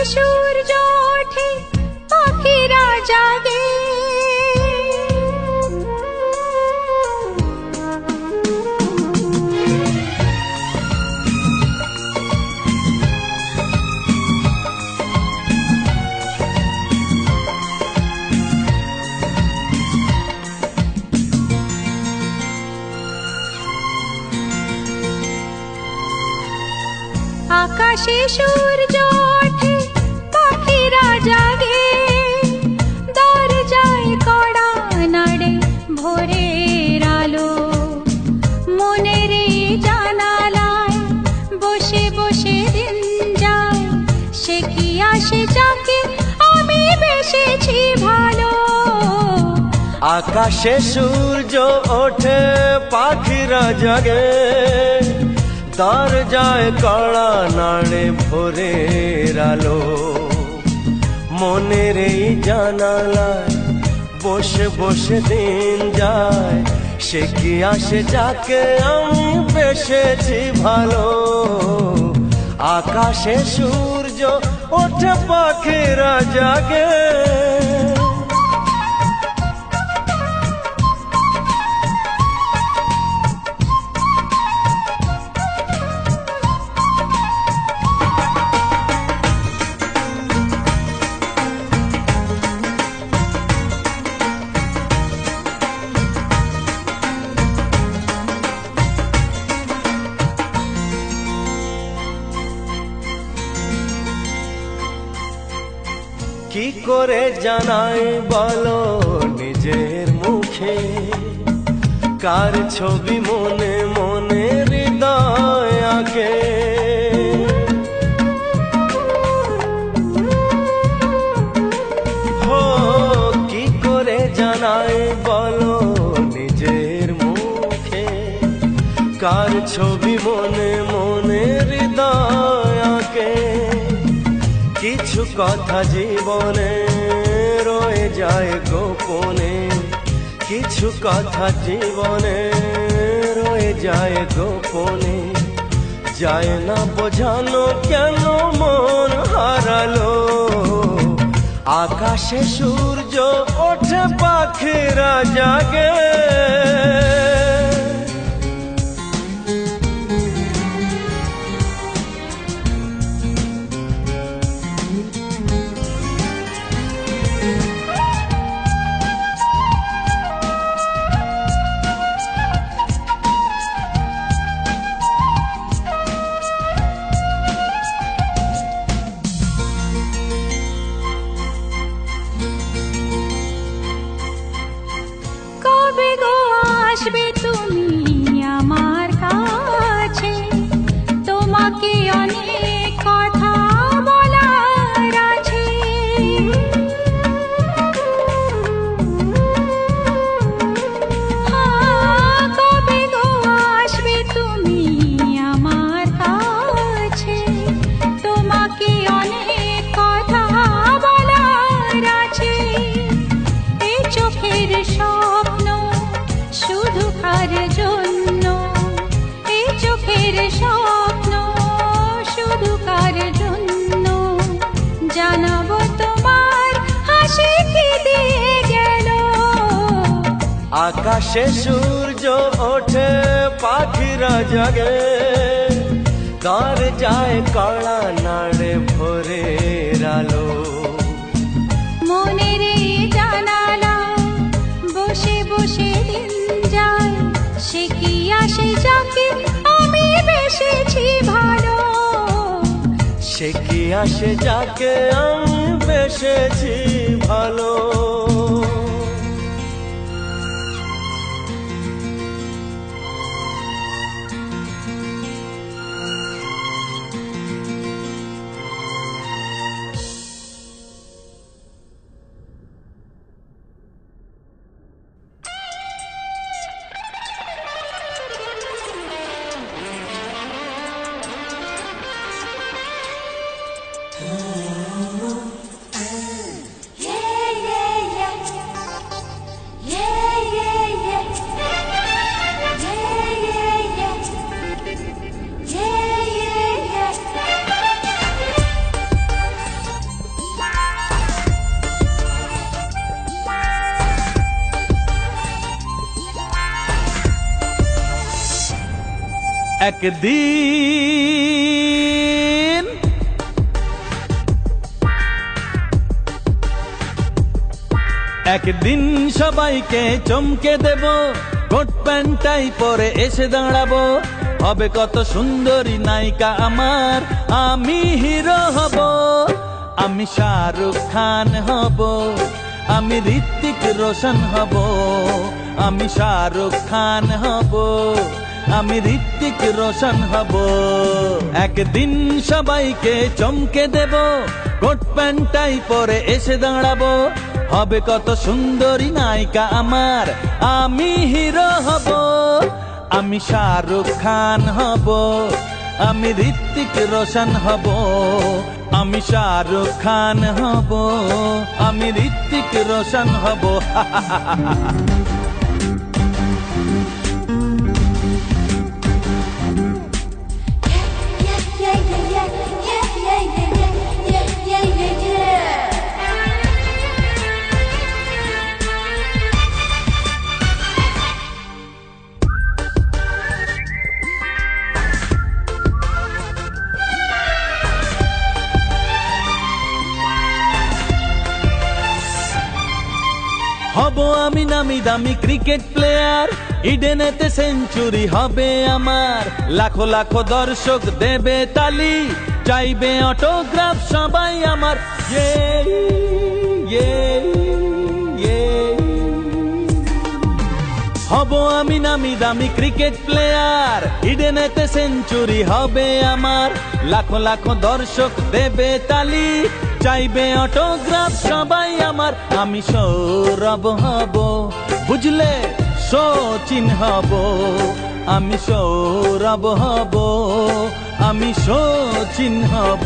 সূর্য ওঠে পাখিরা জাগে, আকাশে সূর্য ওঠে পাখিরা জাগে, দরজায় কড়া নাড়ে ভোরের আলো, মনের জানালায় বসে বসে দিন যায়, সে কি আসে যাকে আমি বেসেছি ভালো। আকাশে সূর্য ওঠে পাখিরা জাগে, দরজায় কড়া নাড়ে ভোরের আলো, মনের এই জানালায় বসে বসে দিন যায়, সে কি আসে যাকে আমি বেসেছি ভালো। আকাশে সূর্য ওঠে পাখিরা জাগে। কি করে জানাই বলো নিজের মুখে, কার ছবি মনে মনে হৃদয় আঁকে। হো কি করে জানাই বলো নিজের মুখে, কার ছবি মনে মনে হৃদয় আঁকে। কিছু কথা জীবনে রয়ে যায় গোপনে, কিছু কথা জীবনে রয়ে যায় গোপনে, যায় না বোঝানো কেন মন হারালো। আকাশে সূর্য ওঠে পাখিরা জাগে। কবে গো আসবে তুমি আমার কাছে, তোমাকে অনেক কথা বলার আছে। কবে গো আসবে তুমি আমার কাছে, তোমাকে অনেক কথা বলার আছে। এই চোখের স্বপ্ন শুধু কার জন্য, এই চোখের স্বপ্ন শুধু কার জন্য, জানাবো তোমার হাসি কি দিয়ে গেল। আকাশে সূর্য ওঠে পাখিরা জাগে, দরজায় কড়া নাড়ে ভোরের আলো, মনের জানালা বসে বসে দিন যায়, সে কি আসে যাকে আমি বেসেছি ভালো। সে কি আসে যাকে আমি বেসেছি ভালো। Yeah, yeah, একদিন একদিন সবাইকে চমকে দেব, কোট প্যান্টাই পরে এসে দাঁড়াবো, হবে কত সুন্দরী নায়িকা আমার, আমি হিরো হব, আমি শাহরুখ খান হব, আমি ঋত্বিক রোশন হব, আমি শাহরুখ খান হব, আমি ঋত্বিক রোশন হব। একদিন সবাইকে চমকে দেব, কোট প্যান্টাই পরে এসে দাঁড়াবো, হবে কত সুন্দরী নায়িকা আমার, আমি হিরো হব, আমি শাহরুখ খান হব, আমি ঋত্বিক রোশন হব, আমি শাহরুখ খান হব, আমি ঋত্বিক রোশন হব। হব আমি নামি দামি ক্রিকেট প্লেয়ার, ইডেনেতে সেঞ্চুরি হবে আমার, লাখো লাখো দর্শক দেবে তালি, চাইবে অটোগ্রাফ সবাই আমার। হব আমি নামি দামি ক্রিকেট প্লেয়ার, ইডেনেতে সেঞ্চুরি হবে আমার, লাখো লাখো দর্শক দেবে তালি, চাইবে অটোগ্রাফ সবাই আমার। আমি সৌরভ হব, বুঝলে, সচিন হব, আমি সৌরভ হব, আমি সচিন হব।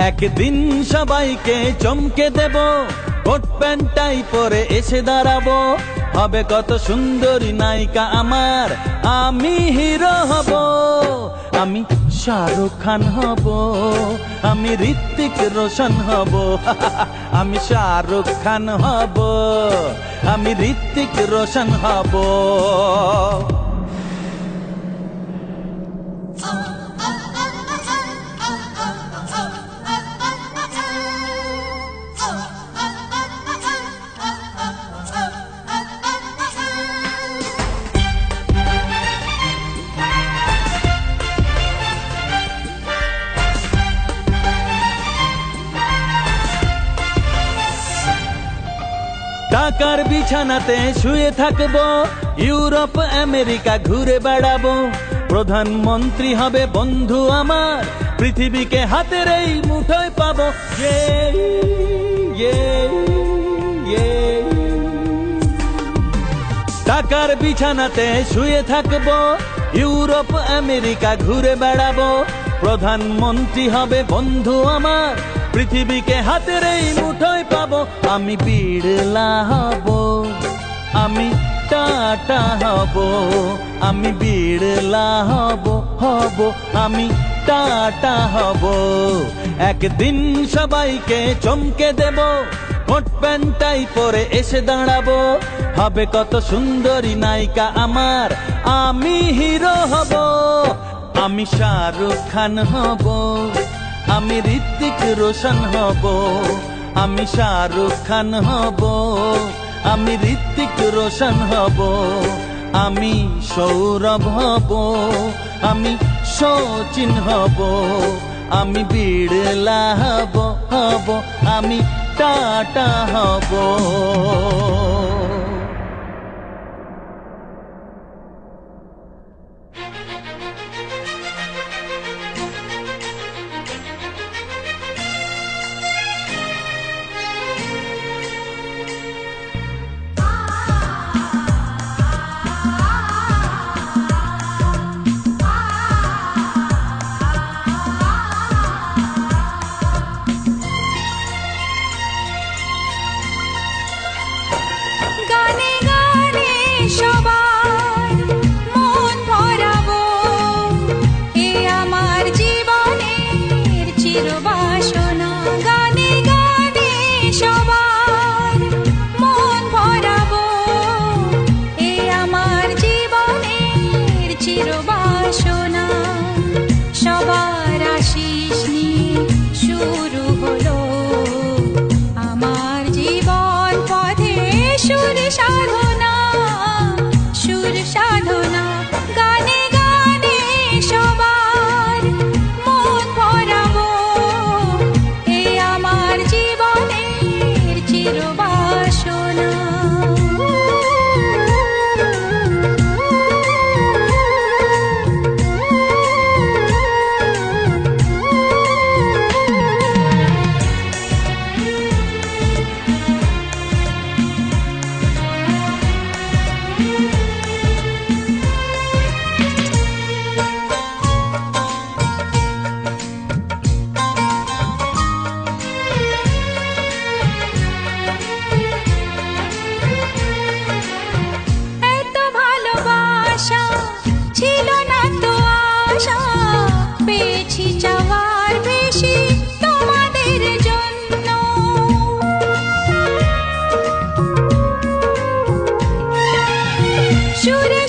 একদিন সবাইকে চমকে দেব, কোট প্যান্টাই পরে এসে দাঁড়াবো, হবে কত সুন্দরী নায়িকা আমার, আমি হিরো হব, আমি শাহরুখ খান হব, আমি ঋত্বিক রোশন হব, আমি শাহরুখ খান হব, আমি ঋত্বিক রোশন হব। টাকার বিছানাতে শুয়ে থাকবো, ইউরোপ আমেরিকা ঘুরে বেড়াবো, প্রধানমন্ত্রী হবে বন্ধু আমার, পৃথিবীকে হাতের এই মুঠোয় পাবো। টাকার বিছানাতে শুয়ে থাকবো, ইউরোপ আমেরিকা ঘুরে বেড়াবো, প্রধানমন্ত্রী হবে বন্ধু আমার, পৃথিবীকে হাতের এই মুঠোয় পাবো। আমি বিড়লা হব, আমি টাটা হব, আমি বিড়লা হব, আমি টাটা হব। একদিন সবাইকে চমকে দেব, কোট প্যান্টাই পরে এসে দাঁড়াবো, হবে কত সুন্দরী নায়িকা আমার, আমি হিরো হব, আমি শাহরুখ খান হব, আমি ঋত্বিক রোশন হব, আমি শাহরুখ খান হব, আমি ঋত্বিক রোশন হব। আমি সৌরভ হব, আমি সচিন হব, আমি বিড়লা হব, আমি টাটা হব।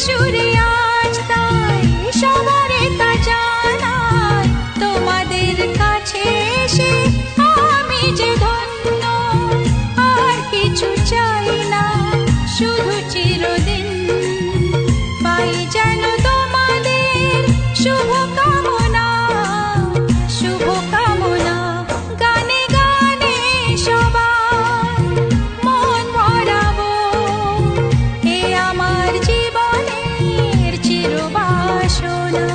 সুরে আজ তাই সবারে তা জানাই, তোমাদের কাছে এসে আমি যে ধন্য, আর কিছু চাই না, শুধু চিরদিন পাই যেন তোমাদের শুভকামনা, শুভকামনা। গানে গানে সবার মন ভরাবো, এ আমার জীবনের চিরবাসনা।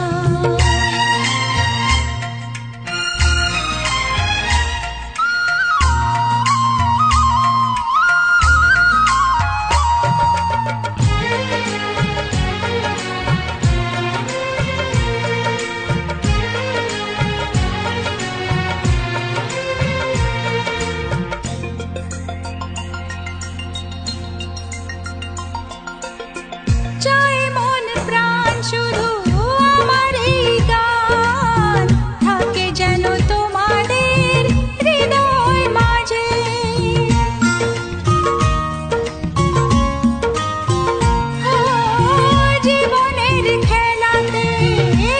চাই মন প্রাণ শুধু আমার এই গান, থাকে যেন তোমাদের হৃদয় মাঝে। ও জীবনের খেলাতে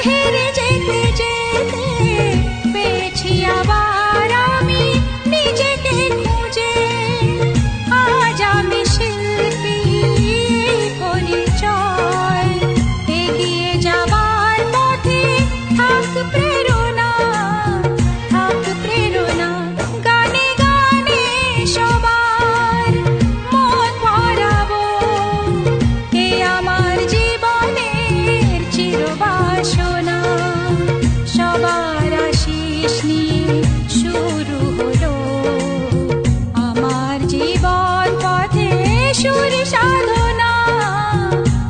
হেরে যেতে যেতে পেয়েছি আবার আমি নিজেকে খুঁজে। আজ আমি শিল্পী পরিচয়, এগিয়ে যাবার পথে থাক প্রেরণা, থাক প্রেরণা। গানে গানে সবার মন ভরাবো, এ আমার জীবনের চিরবাসনা। সবার আশিস নিয়ে শুরু হলো আমার জীবন পথে সুর সাধনা,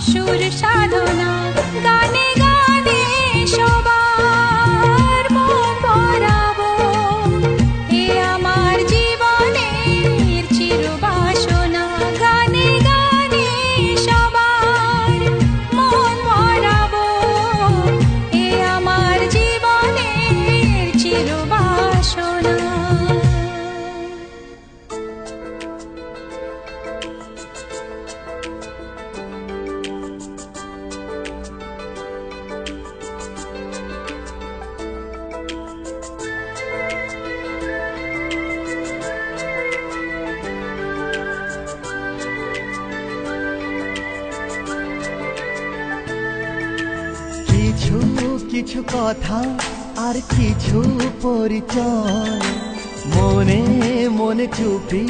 সুর সাধনা। গানে গানে সবার মন ভরাবো, এ আমার জীবনের চিরবাসনা। গানে গানে সবার মন ভরাবো, এ আমার জীবনের চিরবাসনা। কিছু কিছু কথা আর কিছু পরিচয়, মনে মনে চুপি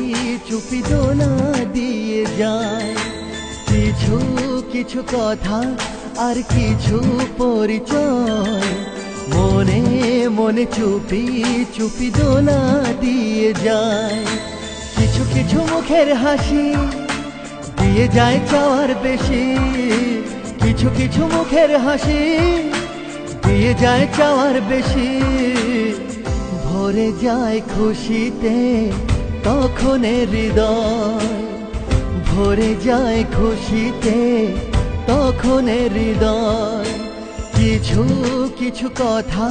চুপি দোলা দিয়ে যায়। কিছু কিছু কথা আর কিছু পরিচয়, মনে মনে চুপি চুপি দোলা দিয়ে যায়। কিছু কিছু মুখের হাসি দিয়ে যায় চাওয়ার বেশি, কিছু কিছু মুখের হাসি দিয়ে যায় চাওয়ার বেশি। ভরে যায় খুশিতে তখন হৃদয়, ভরে যায় খুশিতে তখন হৃদয়। কিছু কিছু কথা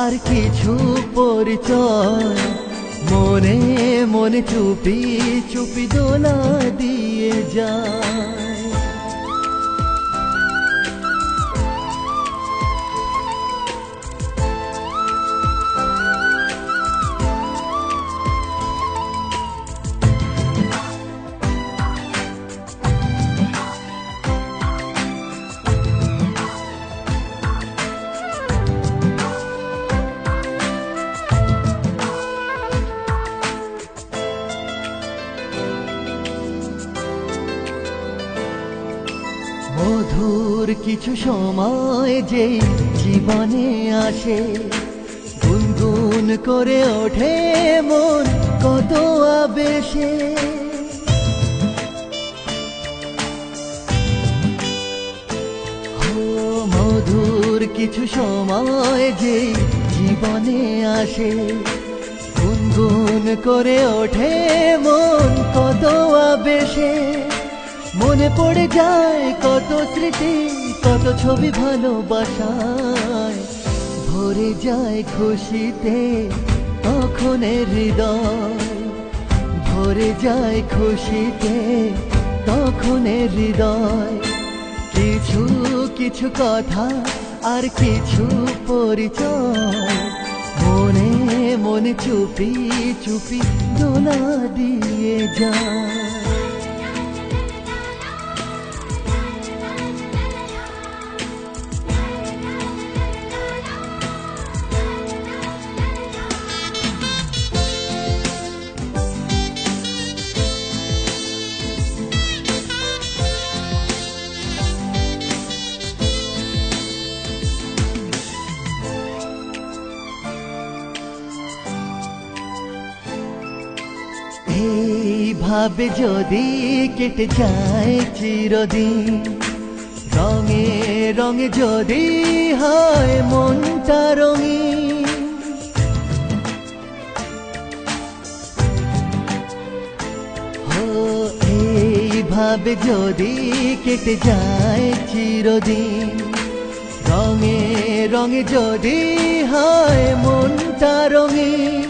আর কিছু পরিচয়, মনে মনে চুপি চুপি দোলা দিয়ে যায়। মধুর কিছু সময় যে জীবনে আসে, গুনগুন করে ওঠে মন কত আবেশে। মধুর কিছু সময় যে জীবনে আসে, গুনগুন করে ওঠে মন কত আবেশে। মনে পড়ে যায় কত স্মৃতি, কত ছবি ভালোবাসায়। ভরে যায় খুশিতে তখন হৃদয়, ভরে যায় খুশিতে তখন হৃদয়। কিছু কিছু কথা আর কিছু পরিচয়, মনে মনে চুপি চুপি দোলা দিয়ে যায়। এইভাবে যদি কেটে যায় চিরদিন, রঙে রঙে যদি হয় মনটা রঙিন, এইভাবে যদি কেটে যায় চিরদিন, রঙে রঙে যদি হয় মনটা রঙিন,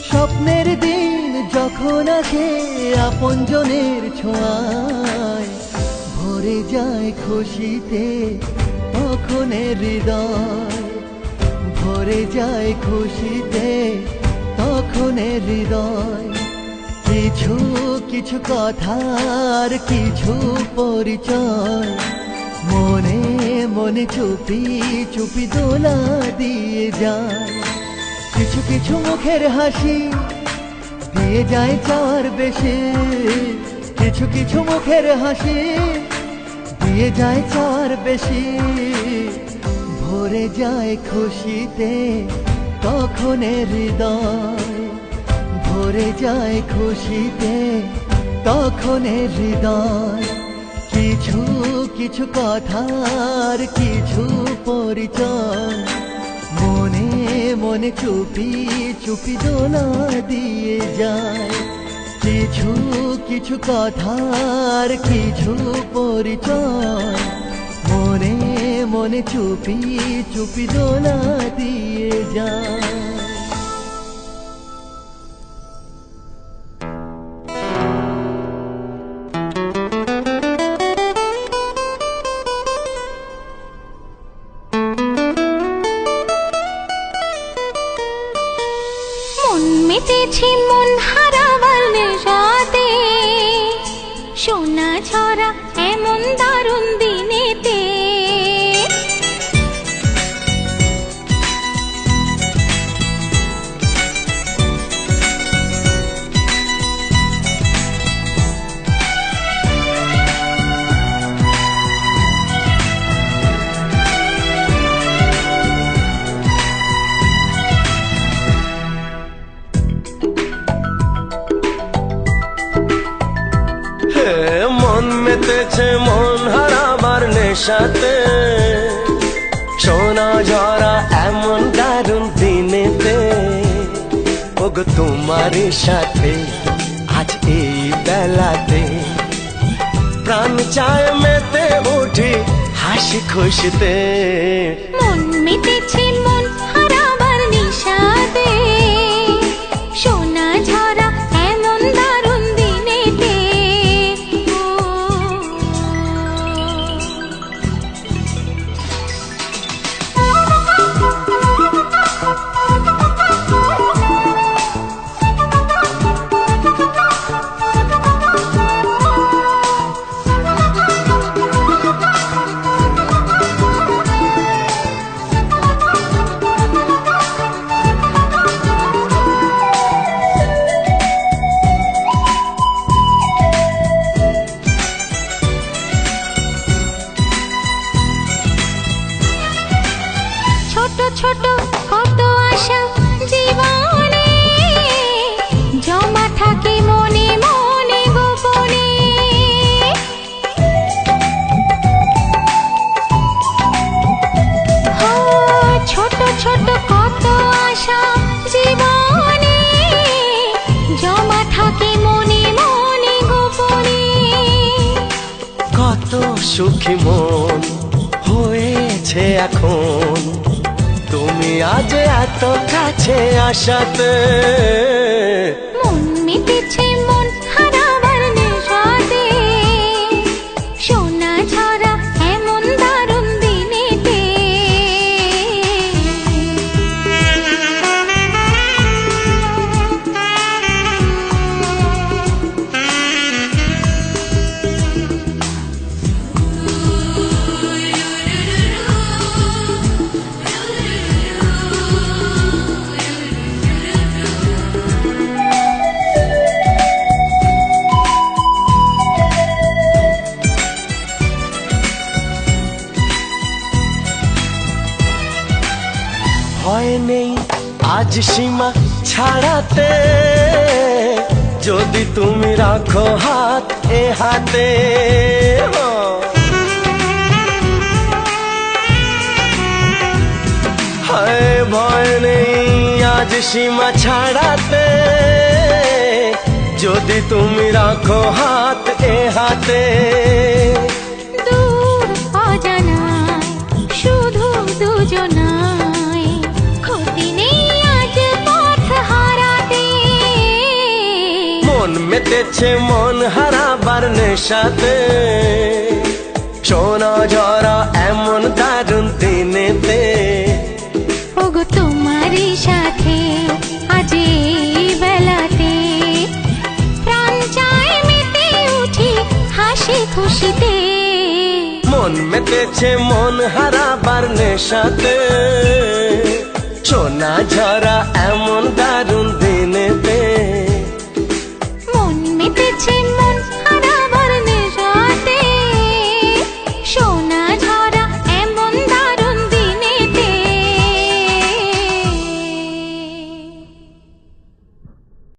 স্বপ্নের দিন যখন আসে আপনজনের ছোঁয়ায়, ভরে যায় খুশিতে তখন হৃদয়, ভরে যায় খুশিতে তখন হৃদয়। কিছু কিছু কথার কিছু পরিচয়, মনে মনে চুপি চুপি দোলা দিয়ে যায়। কিছু কিছু মুখের হাসি দিয়ে যায় চার বেশি, কিছু কিছু মুখের হাসি দিয়ে যায় চার বেশি, ভরে যায় খুশিতে তখন হৃদয়, ভরে যায় খুশিতে তখন হৃদয়। কিছু কিছু কথার কিছু পরিচয়, মনে মনে চুপি চুপি দোলা দিয়ে যায়। কিছু কিছু কথার কিছু পরিচয়, মনে মনে চুপি চুপি দোলা দিয়ে যায়। মেতেছে মন হারাবার নেশাতে, সোনা ছড়া এমন দারুণ দিনেতে। মন মেতেছে মন হারাবার নেশাতে, সোনা ঝরা এমন দারুণ দিনেতে। ওগো তোমারই সাথে আজ এই বেলাতে, প্রাণ চায় মেতে উঠি হাসি খুশিতে। মন মেতেছে মন হারাবার নেশাতে, সোনা ঝরা এমন দারুণ দিনেতে। ছোট ছোট কত আশা জীবনে, জমা থাকে মনে মনে গোপনে। ছোট ছোট কত আশা জীবনে, জমা থাকে মনে মনে গোপনে। কত সুখী মন হয়েছে এখন, তুমি আজ এত কাছে আসাতে। মন মেতেছে মন হারাবার নেশাতে, সোনা ছড়া এমন নেই আজ সীমা ছাড়াতে, যদি তুমি রাখো হাত এ হাতে। হায় ভয় নেই আজ সীমা ছাড়াতে, যদি তুমি রাখো হাত এ হাতে। দূর অজানায় শুধু দুজনায়, ক্ষতি নেই আজ পথ হারাতে। মন মেতেছে মন হারাবার নেশাতে, সোনা ঝরা এমন দারুণ দিনেতে। ওগো তোমারই সাথে আজ এই বেলাতে, প্রাণ চায় মেতে উঠি হাসি খুশিতে। মন মেতেছে মন হারাবার নেশাতে, সোনা ঝরা এমন দারুণ দিনেতে। মন মেতেছে